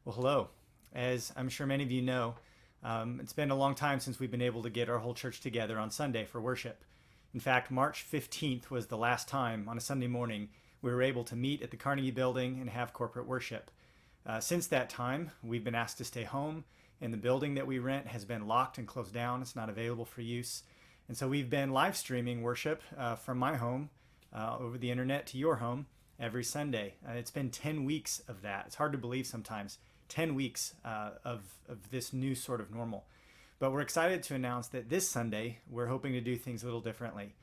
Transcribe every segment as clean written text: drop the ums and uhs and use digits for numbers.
Well, hello. As I'm sure many of you know, it's been a long time since we've been able to get our whole church together on Sunday for worship. In fact, March 15th was the last time on a Sunday morning we were able to meet at the Carnegie Building and have corporate worship. Since that time, we've been asked to stay home, and the building that we rent has been locked and closed down. It's not available for use. And so we've been live streaming worship from my home over the internet to your home every Sunday. It's been 10 weeks of that. It's hard to believe sometimes. 10 weeks of this new sort of normal. But we're excited to announce that this Sunday, we're hoping to do things a little differently.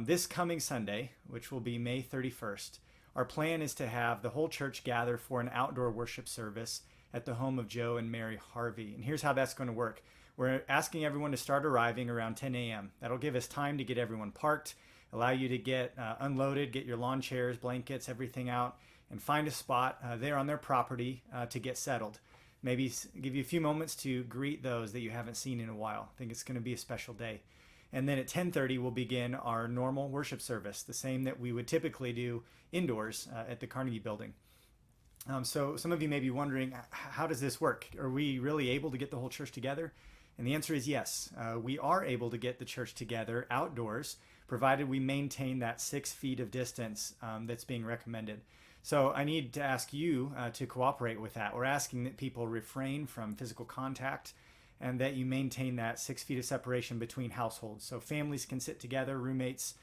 This coming Sunday, which will be May 31st, our plan is to have the whole church gather for an outdoor worship service at the home of Joe and Mary Harvey. And here's how that's going to work. We're asking everyone to start arriving around 10 a.m. That'll give us time to get everyone parked, allow you to get unloaded, get your lawn chairs, blankets, everything out, and find a spot there on their property to get settled. Maybe give you a few moments to greet those that you haven't seen in a while. I think it's going to be a special day. And then at 10:30, we'll begin our normal worship service, the same that we would typically do indoors at the Carnegie Building. So some of you may be wondering, how does this work? Are we really able to get the whole church together? And the answer is yes. We are able to get the church together outdoors, provided we maintain that 6 feet of distance that's being recommended. So I need to ask you to cooperate with that. We're asking that people refrain from physical contact and that you maintain that 6 feet of separation between households. So families can sit together, roommates,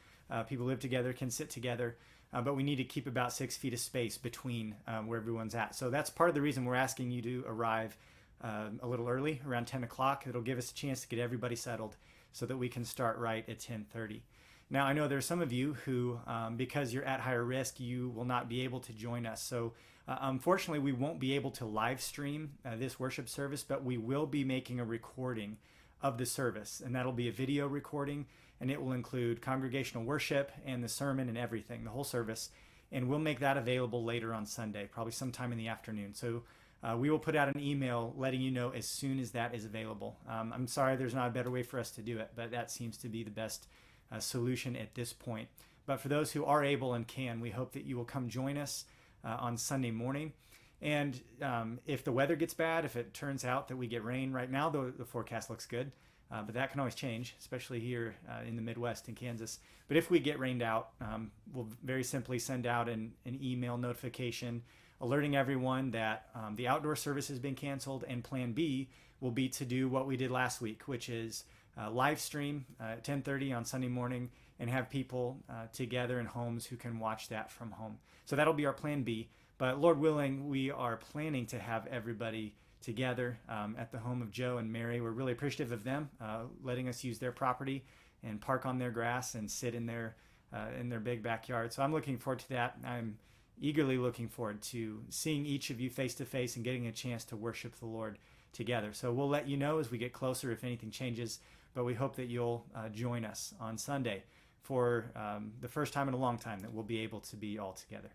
people who live together can sit together, but we need to keep about 6 feet of space between where everyone's at. So that's part of the reason we're asking you to arrive a little early, around 10 o'clock. It'll give us a chance to get everybody settled so that we can start right at 10:30. Now, I know there are some of you who, because you're at higher risk, you will not be able to join us. So unfortunately, we won't be able to live stream this worship service, but we will be making a recording of the service. And that'll be a video recording, and it will include congregational worship and the sermon and everything, the whole service. And we'll make that available later on Sunday, probably sometime in the afternoon. So we will put out an email letting you know as soon as that is available. I'm sorry there's not a better way for us to do it, but that seems to be the best solution at this point. But for those who are able and can, we hope that you will come join us on Sunday morning. And if the weather gets bad, if it turns out that we get rain, right now the forecast looks good, but that can always change, especially here in the Midwest in Kansas. But if we get rained out, we'll very simply send out an email notification alerting everyone that the outdoor service has been canceled, and plan B will be to do what we did last week, which is live stream at 10:30 on Sunday morning and have people together in homes who can watch that from home. So that'll be our plan B. But Lord willing, we are planning to have everybody together at the home of Joe and Mary. We're really appreciative of them letting us use their property and park on their grass and sit in their big backyard. So I'm looking forward to that. I'm eagerly looking forward to seeing each of you face to face and getting a chance to worship the Lord together. So we'll let you know as we get closer if anything changes, but we hope that you'll join us on Sunday for the first time in a long time that we'll be able to be all together.